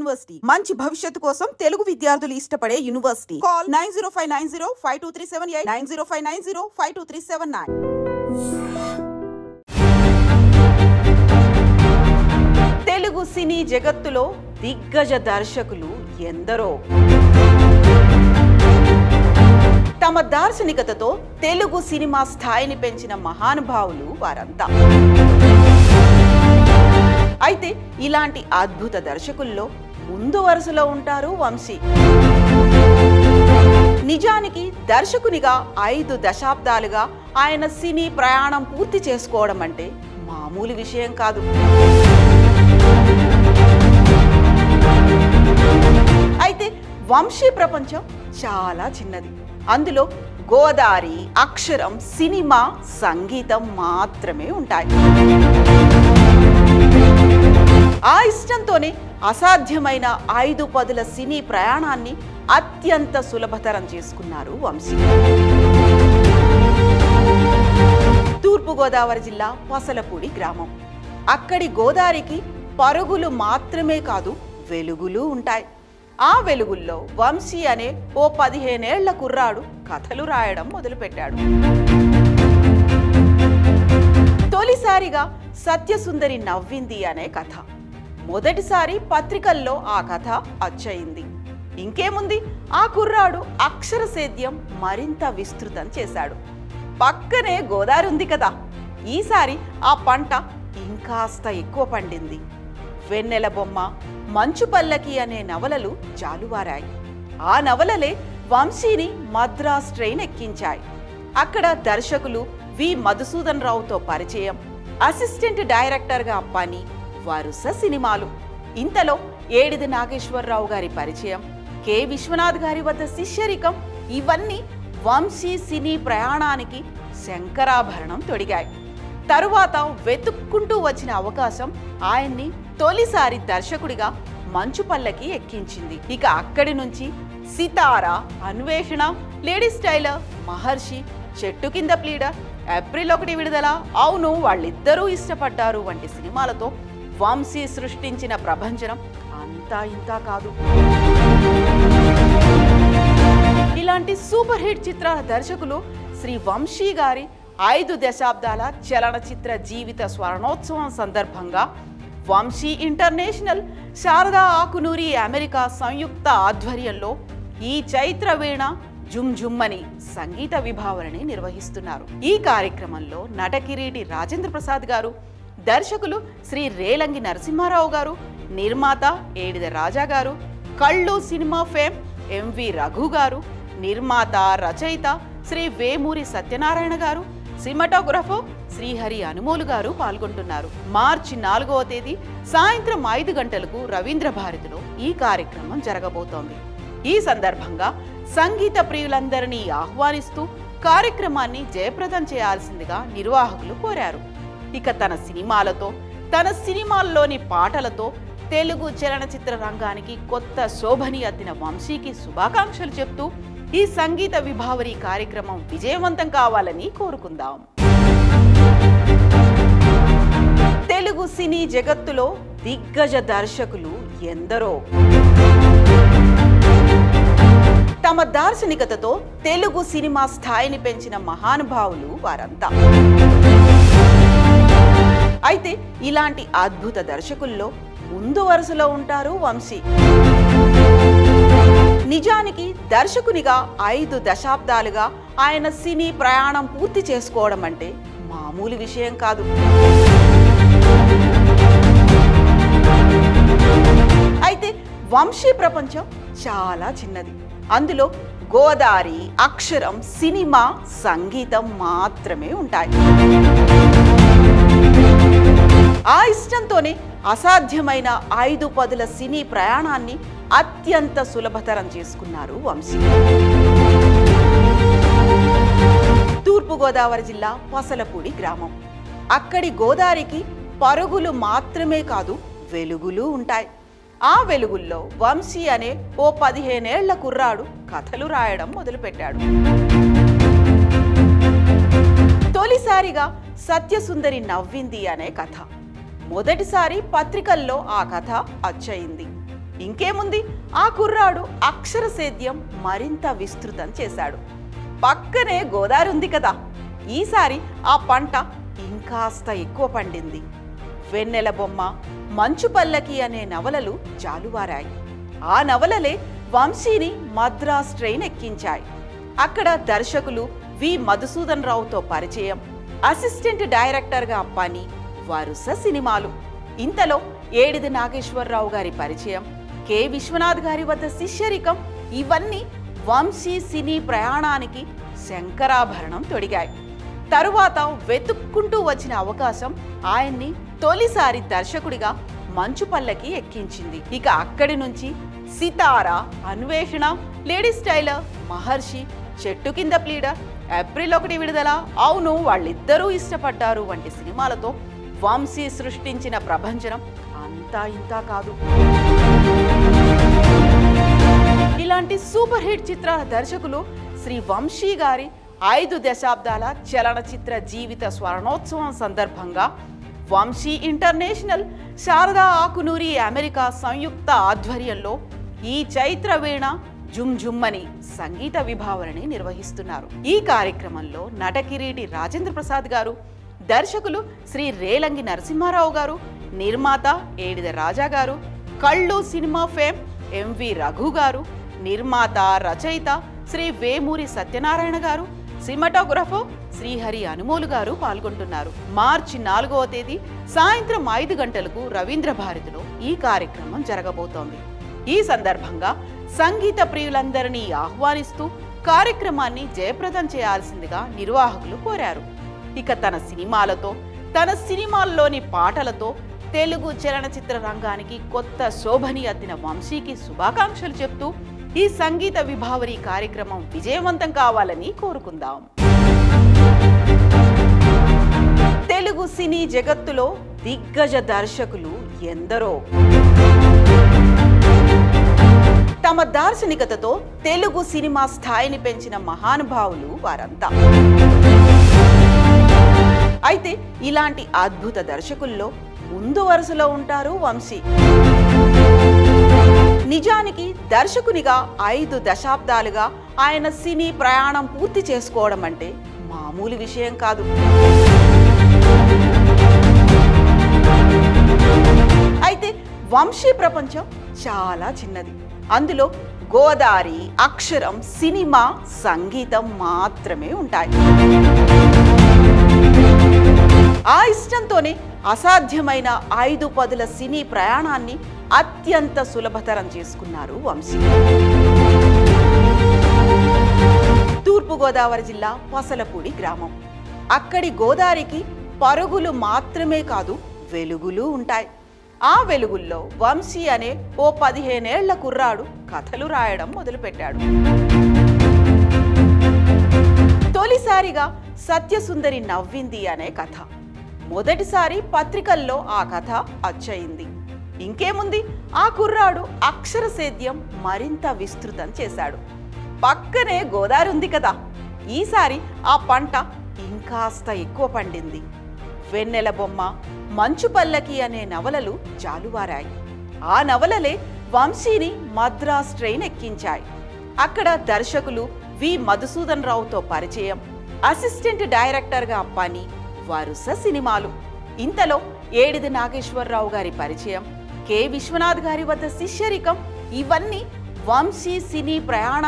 University మంచి భవిష్యత్తు కోసం తెలుగు విద్యార్థులు ఇష్టపడే యూనివర్సిటీ. కాల్ 9059052378 9059052379. తెలుగు సినీ జగత్తులో దిగ్గజ దర్శకులు ఎందరో. తమ దార్శనికతతో తెలుగు సినిమా స్థాయిని పెంచిన మహానుభావులు వారంతా. అయితే ఇలాంటి అద్భుత దర్శకుల్లో ముందు వరుసలో ఉంటారు వంశీ. నిజానికి దర్శకునిగా 5 దశాబ్దాలుగా ఆయన సినీ ప్రయాణం పూర్తి చేసుకోవడం అంటే మామూలు విషయం కాదు. అయితే వంశీ ప్రపంచం చాలా చిన్నది. అందులో గోదారి, అక్షరం, సినిమా, సంగీతం మాత్రమే ఉంటాయి. ఆ ఇష్టంతోనే అసాధ్యమైన 5 పదుల సినీ ప్రయాణాన్ని అత్యంత సులభతరం చేసుకున్నారు వంశీ. తూర్పుగోదావరి జిల్లా పసలపూడి గ్రామం. అక్కడి గోదారికి పరుగులు మాత్రమే కాదు, వెలుగులు ఉంటాయి. ఆ వెలుగుల్లో వంశీ అనే ఓ 15 ఏళ్ల కుర్రాడు కథలు రాయడం మొదలుపెట్టాడు. తొలిసారిగా సత్యసుందరి నవ్వింది అనే కథ మొదటిసారి పత్రికల్లో ఆ కథ అచ్చయింది. ఇంకేముంది, ఆ కుర్రాడు అక్షర సేద్యం మరింత విస్తృతం చేశాడు. పక్కనే గోదారి ఉంది కదా, ఈసారి ఆ పంట ఇంకాస్త ఎక్కువ పండింది. వెన్నెల బొమ్మ, మంచు పల్లకి అనే నవలలు జాలువారాయి. ఆ నవలలే వంశీని మద్రాస్ ట్రైన్ ఎక్కించాయి. అక్కడ దర్శకులు వి మధుసూదన్ రావుతో పరిచయం, అసిస్టెంట్ డైరెక్టర్గా పని, వరుస సినిమాలు. ఇంతలో ఏడిది నాగేశ్వరరావు గారి పరిచయం, కె విశ్వనాథ్ గారి వద్ద శిష్యరికం, ఇవన్నీ వంశీ సినీ ప్రయాణానికి శంకరాభరణం తొడిగాయి. తరువాత వెతుక్కుంటూ వచ్చిన అవకాశం ఆయన్ని తొలిసారి దర్శకుడిగా మంచు పల్లకి ఎక్కించింది. ఇక అక్కడి నుంచి సితారా, అన్వేషణ, లేడీస్ టైలర్, మహర్షి, చెట్టు కింద ప్లీడర్, ఏప్రిల్ 1 విడుదల, అవును వాళ్ళిద్దరూ ఇష్టపడ్డారు వంటి సినిమాలతో వంశీ సృష్టించిన ప్రభంజనం అంతా ఇంతా కాదు. ఇలాంటి సూపర్ హిట్ చిత్రాల దర్శకులు శ్రీ వంశీ గారి 5 దశాబ్దాల చలనచిత్ర జీవిత స్వర్ణోత్సవం సందర్భంగా వంశీ ఇంటర్నేషనల్, శారదా ఆకునూరి అమెరికా సంయుక్త ఆధ్వర్యంలో ఈ చైత్ర వీణ జుమ్ జుమ్మని సంగీత విభావనని నిర్వహిస్తున్నారు. ఈ కార్యక్రమంలో నటకిరీటి రాజేంద్ర ప్రసాద్ గారు, దర్శకులు శ్రీ రేలంగి నరసింహారావు గారు, నిర్మాత ఏడిద రాజా గారు, కళ్ళు సినిమా ఫేమ్ ఎంవి రఘు గారు, నిర్మాత రచయిత శ్రీ వేమూరి సత్యనారాయణ గారు, సినిమాటోగ్రఫర్ శ్రీహరి అనుమోలు గారు పాల్గొంటున్నారు. మార్చి 4వ తేదీ సాయంత్రం 5 గంటలకు రవీంద్ర భారతిలో ఈ కార్యక్రమం జరగబోతోంది. ఈ సందర్భంగా సంగీత ప్రియులందరినీ ఆహ్వానిస్తూ కార్యక్రమాన్ని జయప్రదం చేయాల్సిందిగా నిర్వాహకులు కోరారు. ఇక తన సినిమాలతో, తన సినిమాల్లోని పాటలతో తెలుగు చలనచిత్ర రంగానికి కొత్త శోభని అద్దిన వంశీకి శుభాకాంక్షలు చెప్తూ ఈ సంగీత విభావరి కార్యక్రమం విజయవంతం కావాలని కోరుకుందాం. తెలుగు సినీ జగత్తులో దిగ్గజ దర్శకులు ఎందరో. తమ దార్శనికతతో తెలుగు సినిమా స్థాయిని పెంచిన మహానుభావులు వారంతా. అయితే ఇలాంటి అద్భుత దర్శకుల్లో ముందు వరుసలో ఉంటారు వంశీ. నిజానికి దర్శకునిగా 5 దశాబ్దాలుగా ఆయన సినీ ప్రయాణం పూర్తి చేసుకోవడం అంటే మామూలు విషయం కాదు. అయితే వంశీ ప్రపంచం చాలా చిన్నది. అందులో గోదారి, అక్షరం, సినిమా, సంగీతం మాత్రమే ఉంటాయి. ఆ ఇష్టంతోనే అసాధ్యమైన 5 పదుల సినీ ప్రయాణాన్ని అత్యంత సులభతరం చేసుకున్నారు వంశీ. తూర్పుగోదావరి జిల్లా పసలపూడి గ్రామం. అక్కడి గోదారికి పరుగులు మాత్రమే కాదు, వెలుగులు ఉంటాయి. ఆ వెలుగుల్లో వంశీ అనే ఓ 15 ఏళ్ల కుర్రాడు కథలు రాయడం మొదలుపెట్టాడు. తొలిసారిగా సత్యసుందరి నవ్వింది అనే కథ మొదటిసారి పత్రికల్లో ఆ కథ అచ్చయింది. ఇంకేముంది, ఆ కుర్రాడు అక్షర సేద్యం మరింత విస్తృతం చేశాడు. పక్కనే గోదావరి ఉంది కదా, ఈసారి ఆ పంట ఇంకాస్త ఎక్కువ పండింది. వెన్నెల బొమ్మ, మంచు పల్లకి అనే నవలలు జాలువారాయి. ఆ నవలలే వంశీని మద్రాస్ ట్రైన్ ఎక్కించాయి. అక్కడ దర్శకులు వి మధుసూదన్ రావుతో పరిచయం, అసిస్టెంట్ డైరెక్టర్గా పని, వరుస సినిమాలు. ఇంతలో ఏడిది నాగేశ్వరరావు గారి పరిచయం, కె విశ్వనాథ్ గారి వద్ద శిష్యరికం, ఇవన్నీ వంశీ సినీ ప్రయాణానికి శంకరాభరణం తొడిగాయి. తరువాత వెతుక్కుంటూ వచ్చిన అవకాశం ఆయన్ని తొలిసారి దర్శకుడిగా మంచు పల్లకి ఎక్కించింది. ఇక అక్కడి నుంచి సితార, అన్వేషణ, లేడీస్ టైలర్, మహర్షి, చెట్టు కింద ప్లీడర్, ఏప్రిల్ 1 విడుదల, అవును వాళ్ళిద్దరూ ఇష్టపడ్డారు వంటి సినిమాలతో వంశీ సృష్టించిన ప్రభంజనం అంతా ఇంతా కాదు. ఇలాంటి సూపర్ హిట్ చిత్రాల దర్శకులు శ్రీ వంశీ గారి 5 దశాబ్దాల చలనచిత్ర జీవిత స్వర్ణోత్సవం సందర్భంగా వంశీ ఇంటర్నేషనల్, శారదా ఆకునూరి అమెరికా సంయుక్త ఆధ్వర్యంలో ఈ చైత్ర వీణ జుమ్ జుమ్మని సంగీత విభావనని నిర్వహిస్తున్నారు. ఈ కార్యక్రమంలో నటకిరీటి రాజేంద్ర ప్రసాద్ గారు, దర్శకులు శ్రీ రేలంగి నరసింహారావు గారు, నిర్మాత ఏడిద రాజా గారు, కళ్ళు సినిమా ఫేమ్ ఎంవి రఘు గారు, నిర్మాత రచయిత శ్రీ వేమూరి సత్యనారాయణ గారు, సినిమాటోగ్రఫర్ శ్రీహరి అనుమోలు గారు పాల్గొంటున్నారు. మార్చి 4వ తేదీ సాయంత్రం 5 గంటలకు రవీంద్ర భారతిలో ఈ కార్యక్రమం జరగబోతోంది. ఈ సందర్భంగా సంగీత ప్రియులందరినీ ఆహ్వానిస్తూ కార్యక్రమాన్ని జయప్రదం చేయాల్సిందిగా నిర్వాహకులు కోరారు. ఇక తన సినిమాలతో, తన సినిమాల్లోని పాటలతో తెలుగు చలనచిత్ర రంగానికి కొత్త శోభని అద్దిన వంశీకి శుభాకాంక్షలు చెప్తూ ఈ సంగీత విభావరి కార్యక్రమం విజయవంతం కావాలని కోరుకుందాం. తెలుగు సినీ జగత్తులో దిగ్గజ దర్శకులు ఎందరో తమ దార్శనికతతో తెలుగు సినిమా స్థాయిని పెంచిన మహానుభావులు వారంతా. అయితే ఇలాంటి అద్భుత దర్శకుల్లో ముందు వరుసలో ఉంటారు వంశీ. నిజానికి దర్శకునిగా 5 దశాబ్దాలుగా ఆయన సినీ ప్రయాణం పూర్తి చేసుకోవడం అంటే మామూలు విషయం కాదు. అయితే వంశీ ప్రపంచం చాలా చిన్నది. అందులో గోదావరి, అక్షరం, సినిమా, సంగీతం మాత్రమే ఉంటాయి. ఆ ఇష్టంతోనే అసాధ్యమైన 5 పదుల సినీ ప్రయాణాన్ని అత్యంత సులభతరం చేసుకున్నారు వంశీ. తూర్పుగోదావరి జిల్లా పసలపూడి గ్రామం. అక్కడి గోదావరికి పరుగులు మాత్రమే కాదు, వెలుగులు ఉంటాయి. ఆ వెలుగుల్లో వంశీ అనే ఓ 15 ఏళ్ల కుర్రాడు కథలు రాయడం మొదలుపెట్టాడు. తొలిసారిగా సత్యసుందరి నవ్వింది అనే కథ మొదటిసారి పత్రికల్లో ఆ కథ అచ్చయింది. ఇంకేముంది, ఆ కుర్రాడు అక్షర సేద్యం మరింత విస్తృతం చేశాడు. పక్కనే గోదావరి ఉంది కదా, ఈసారి ఆ పంట ఇంకాస్త ఎక్కువ పండింది. వెన్నెల బొమ్మ, మంచు పల్లకి అనే నవలలు జాలువారాయి. ఆ నవలలే వంశీని మద్రాస్ ట్రైన్ ఎక్కించాయి. అక్కడ దర్శకులు వి మధుసూదన్ రావుతో పరిచయం, అసిస్టెంట్ డైరెక్టర్గా పని, వరుస సినిమాలు. ఇంతలో ఏడిది నాగేశ్వరరావు గారి పరిచయం, కె విశ్వనాథ్ గారి వద్ద శిష్యరికం, ఇవన్నీ వంశీ సినీ ప్రయాణ